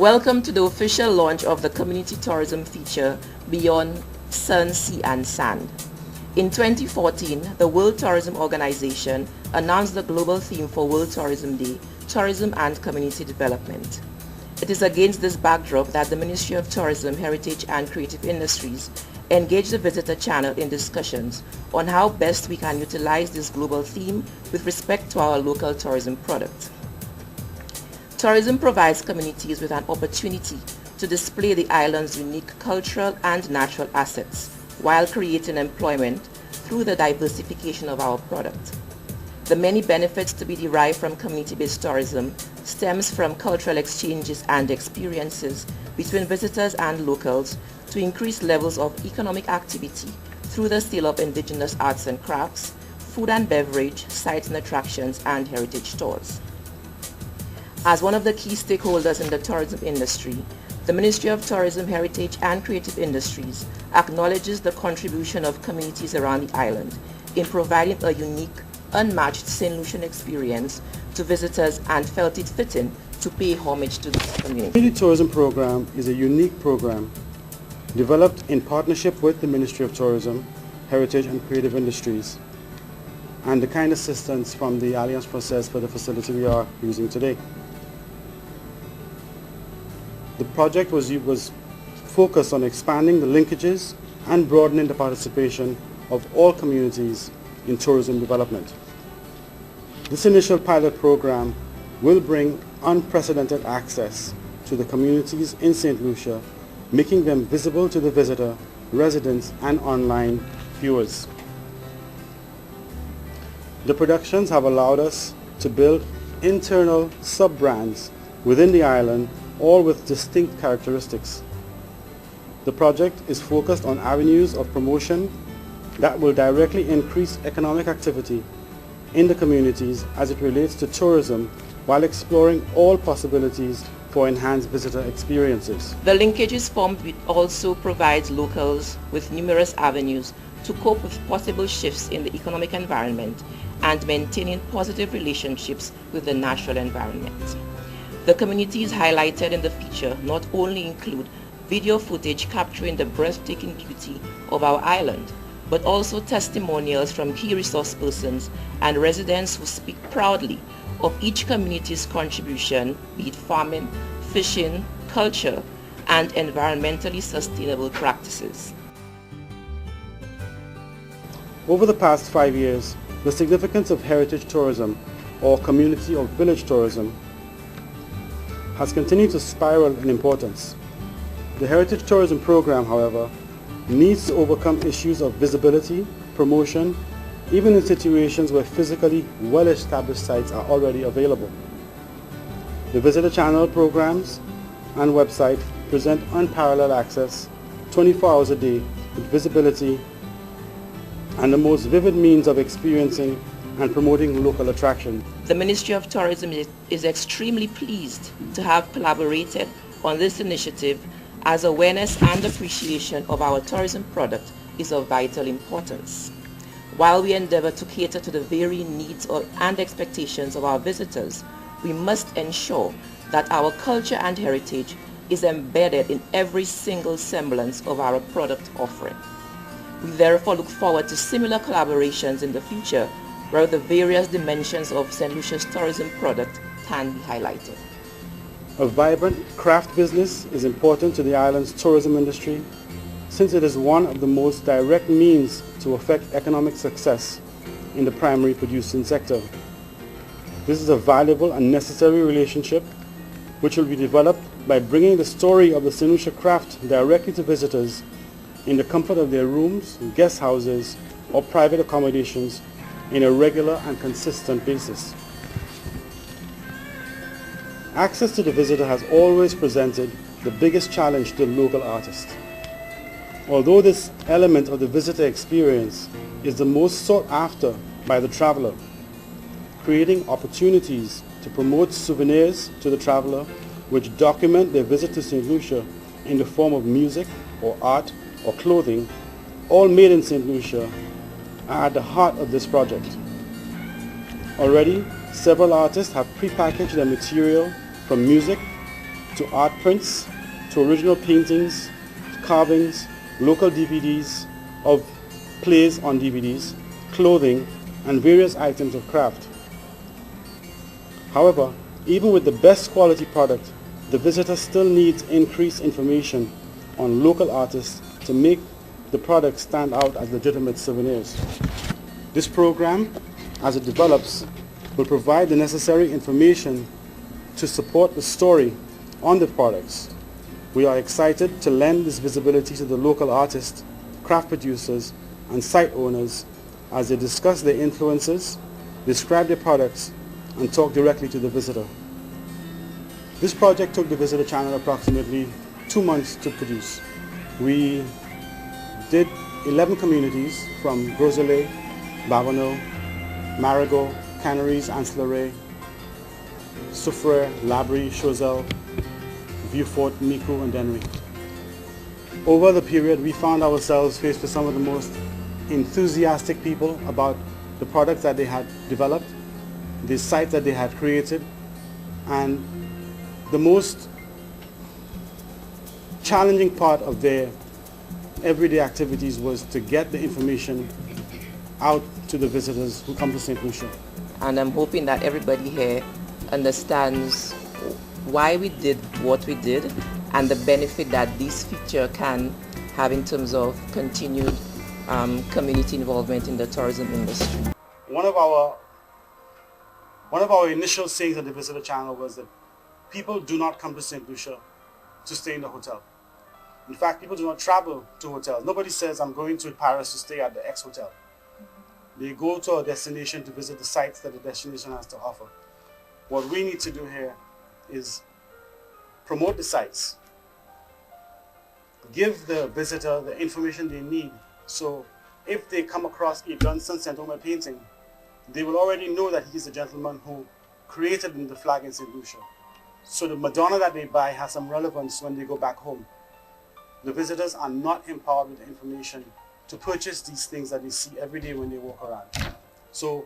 Welcome to the official launch of the community tourism feature Beyond Sun, Sea and Sand. In 2014, the World Tourism Organization announced the global theme for World Tourism Day, Tourism and Community Development. It is against this backdrop that the Ministry of Tourism, Heritage and Creative Industries engaged the visitor channel in discussions on how best we can utilize this global theme with respect to our local tourism product. Tourism provides communities with an opportunity to display the island's unique cultural and natural assets while creating employment through the diversification of our product. The many benefits to be derived from community-based tourism stems from cultural exchanges and experiences between visitors and locals to increase levels of economic activity through the sale of indigenous arts and crafts, food and beverage, sites and attractions, and heritage stores. As one of the key stakeholders in the tourism industry, the Ministry of Tourism, Heritage and Creative Industries acknowledges the contribution of communities around the island in providing a unique, unmatched St. Lucian experience to visitors and felt it fitting to pay homage to this community. The Community Tourism Program is a unique program developed in partnership with the Ministry of Tourism, Heritage and Creative Industries and the kind assistance from the Alliance Française for the facility we are using today. The project was focused on expanding the linkages and broadening the participation of all communities in tourism development. This initial pilot program will bring unprecedented access to the communities in St. Lucia, making them visible to the visitor, residents, and online viewers. The productions have allowed us to build internal sub-brands within the island, all with distinct characteristics. The project is focused on avenues of promotion that will directly increase economic activity in the communities as it relates to tourism while exploring all possibilities for enhanced visitor experiences. The linkages formed also provides locals with numerous avenues to cope with possible shifts in the economic environment and maintaining positive relationships with the natural environment. The communities highlighted in the feature not only include video footage capturing the breathtaking beauty of our island, but also testimonials from key resource persons and residents who speak proudly of each community's contribution, be it farming, fishing, culture, and environmentally sustainable practices. Over the past 5 years, the significance of heritage tourism or community or village tourism has continued to spiral in importance. The Heritage Tourism Program, however, needs to overcome issues of visibility, promotion, even in situations where physically well-established sites are already available. The Visitor Channel programs and website present unparalleled access 24 hours a day with visibility and the most vivid means of experiencing and promoting local attractions. The Ministry of Tourism is extremely pleased to have collaborated on this initiative as awareness and appreciation of our tourism product is of vital importance. While we endeavor to cater to the varying needs and expectations of our visitors, we must ensure that our culture and heritage is embedded in every single semblance of our product offering. We therefore look forward to similar collaborations in the future where the various dimensions of St. Lucia's tourism product can be highlighted. A vibrant craft business is important to the island's tourism industry since it is one of the most direct means to affect economic success in the primary producing sector. This is a valuable and necessary relationship which will be developed by bringing the story of the St. Lucia craft directly to visitors in the comfort of their rooms, guest houses, or private accommodations in a regular and consistent basis. Access to the visitor has always presented the biggest challenge to the local artist. Although this element of the visitor experience is the most sought after by the traveler, creating opportunities to promote souvenirs to the traveler which document their visit to St. Lucia in the form of music or art or clothing, all made in St. Lucia, are at the heart of this project. Already, several artists have prepackaged their material from music, to art prints, to original paintings, carvings, local DVDs of plays on DVDs, clothing, and various items of craft. However, even with the best quality product, the visitor still needs increased information on local artists to make the product stand out as legitimate souvenirs. This program, as it develops, will provide the necessary information to support the story on the products. We are excited to lend this visibility to the local artists, craft producers, and site owners as they discuss their influences, describe their products, and talk directly to the visitor. This project took the Visitor Channel approximately 2 months to produce. We did 11 communities from Gros-Islet, Babonneau, Marigot, Canaries, Anse-la-Raye, Soufrière, Labrie, Choiseul, Vieux-Fort, Micoud, and Dennery. Over the period, we found ourselves faced with some of the most enthusiastic people about the products that they had developed, the sites that they had created, and the most challenging part of their everyday activities was to get the information out to the visitors who come to St. Lucia. And I'm hoping that everybody here understands why we did what we did and the benefit that this feature can have in terms of continued community involvement in the tourism industry. One of our initial sayings at the Visitor Channel was that people do not come to St. Lucia to stay in the hotel. In fact, people do not travel to hotels. Nobody says, I'm going to Paris to stay at the X hotel. They go to a destination to visit the sites that the destination has to offer. What we need to do here is promote the sites, give the visitor the information they need, so if they come across a Dunstan St. Omer painting, they will already know that he's the gentleman who created the flag in St. Lucia. So the Madonna that they buy has some relevance when they go back home. The visitors are not empowered with the information to purchase these things that they see every day when they walk around. So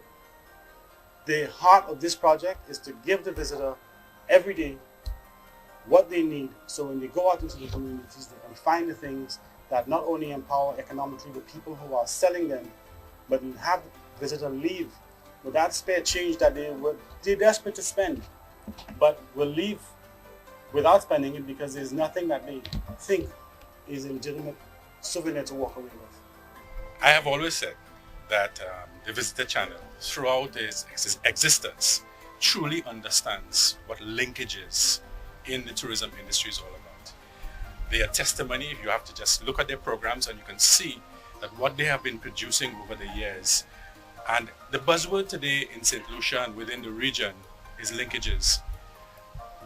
the heart of this project is to give the visitor every day what they need, so when they go out into the communities, they can find the things that not only empower economically the people who are selling them, but have the visitor leave with that spare change that they're desperate to spend, but will leave without spending it because there's nothing that they think is a legitimate souvenir to walk away with. I have always said that the Visitor Channel, throughout its existence, truly understands what linkages in the tourism industry is all about. They are testimony. You have to just look at their programs and you can see that what they have been producing over the years. And the buzzword today in St. Lucia and within the region is linkages.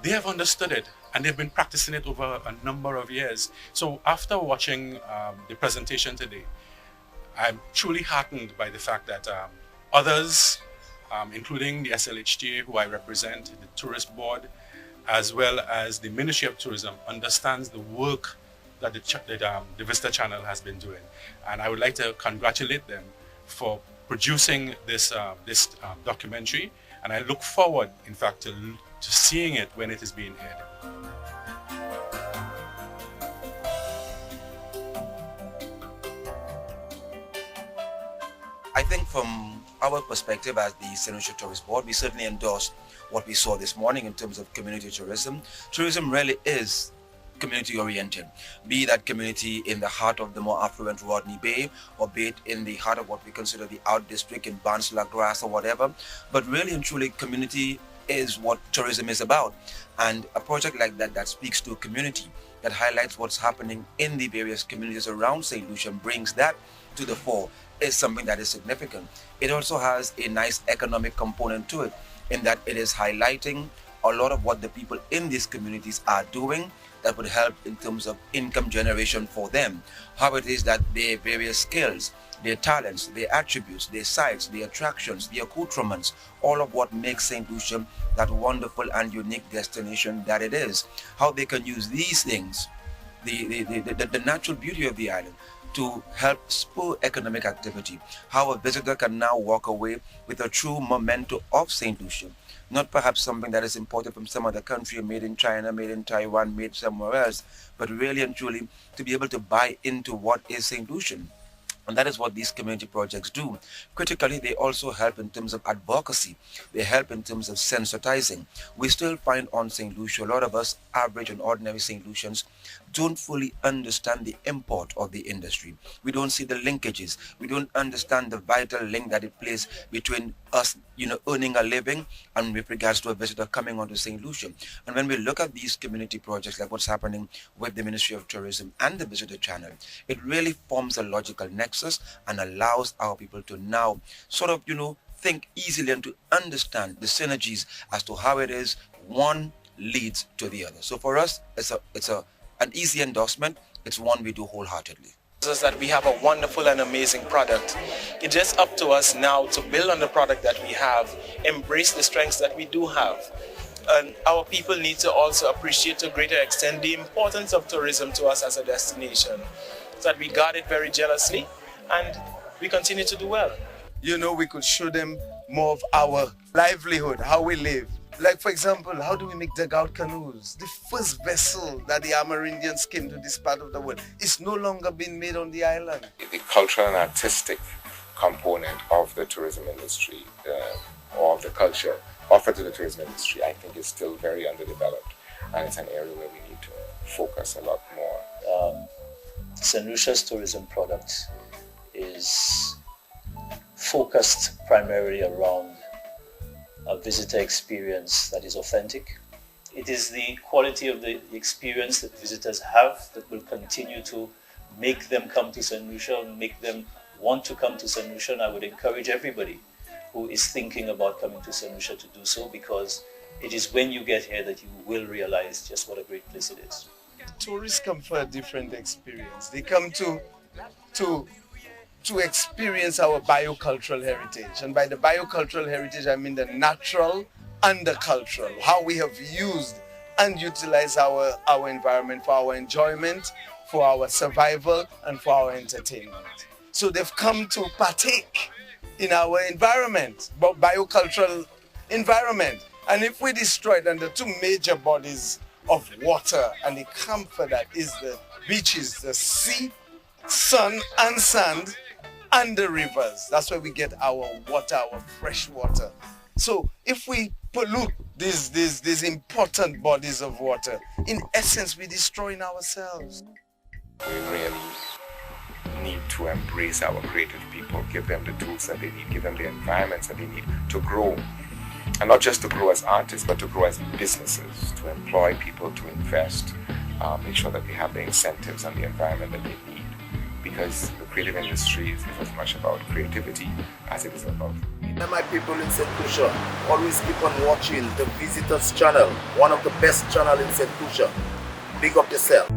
They have understood it and they've been practicing it over a number of years. So after watching the presentation today, I'm truly heartened by the fact that others, including the SLHTA, who I represent, the Tourist Board, as well as the Ministry of Tourism, understands the work that the Visitor Channel has been doing. And I would like to congratulate them for producing this documentary. And I look forward, in fact, to seeing it when it is being aired. I think from our perspective as the St. Lucia Tourist Board, we certainly endorse what we saw this morning in terms of community tourism. Tourism really is community oriented, be that community in the heart of the more affluent Rodney Bay, or be it in the heart of what we consider the out district in Barnes-la-Grasse or whatever. But really and truly, community is what tourism is about. And a project like that speaks to a community, that highlights what's happening in the various communities around St. Lucia and brings that to the fore, is something that is significant. It also has a nice economic component to it, in that it is highlighting a lot of what the people in these communities are doing that would help in terms of income generation for them. How it is that their various skills, their talents, their attributes, their sites, their attractions, their accoutrements, all of what makes St. Lucia that wonderful and unique destination that it is. How they can use these things, the natural beauty of the island, to help spur economic activity. How a visitor can now walk away with a true memento of St. Lucia, not perhaps something that is imported from some other country, made in China, made in Taiwan, made somewhere else, but really and truly to be able to buy into what is St. Lucian. And that is what these community projects do. Critically, they also help in terms of advocacy. They help in terms of sensitizing. We still find on St. Lucia, a lot of us, average and ordinary St. Lucians, don't fully understand the import of the industry. We don't see the linkages. We don't understand the vital link that it plays between us, earning a living and with regards to a visitor coming onto St. Lucia. And when we look at these community projects, like what's happening with the Ministry of Tourism and the Visitor Channel, it really forms a logical nexus and allows our people to now sort of, think easily and to understand the synergies as to how it is one leads to the other. So for us, it's an easy endorsement. It's one we do wholeheartedly. Is that we have a wonderful and amazing product. It's just up to us now to build on the product that we have, embrace the strengths that we do have. And our people need to also appreciate to a greater extent the importance of tourism to us as a destination, so that we guard it very jealously and we continue to do well. We could show them more of our livelihood, how we live. Like, for example, how do we make dugout canoes? The first vessel that the Amerindians came to this part of the world is no longer being made on the island. The cultural and artistic component of the tourism industry, or of the culture offered to the tourism industry, I think is still very underdeveloped. And it's an area where we need to focus a lot more. St. Lucia's tourism product is focused primarily around a visitor experience that is authentic. It is the quality of the experience that visitors have that will continue to make them come to St. Lucia, make them want to come to St. Lucia. And I would encourage everybody who is thinking about coming to St. Lucia to do so, because it is when you get here that you will realize just what a great place it is. Tourists come for a different experience. They come to experience our biocultural heritage. And by the biocultural heritage, I mean the natural and the cultural, how we have used and utilized our environment for our enjoyment, for our survival, and for our entertainment. So they've come to partake in our environment, biocultural environment. And if we destroy it, then the two major bodies of water and the comfort that is the beaches, the sea, sun and sand, and the rivers. That's where we get our water, our fresh water. So if we pollute these important bodies of water, in essence, we're destroying ourselves. We really need to embrace our creative people, give them the tools that they need, give them the environments that they need to grow. And not just to grow as artists, but to grow as businesses, to employ people, to invest, make sure that they have the incentives and the environment that they need. Because the creative industry is as much about creativity as it is about. And my people in St. Lucia, always keep on watching the Visitors Channel, one of the best channels in St. Lucia. Big up yourself.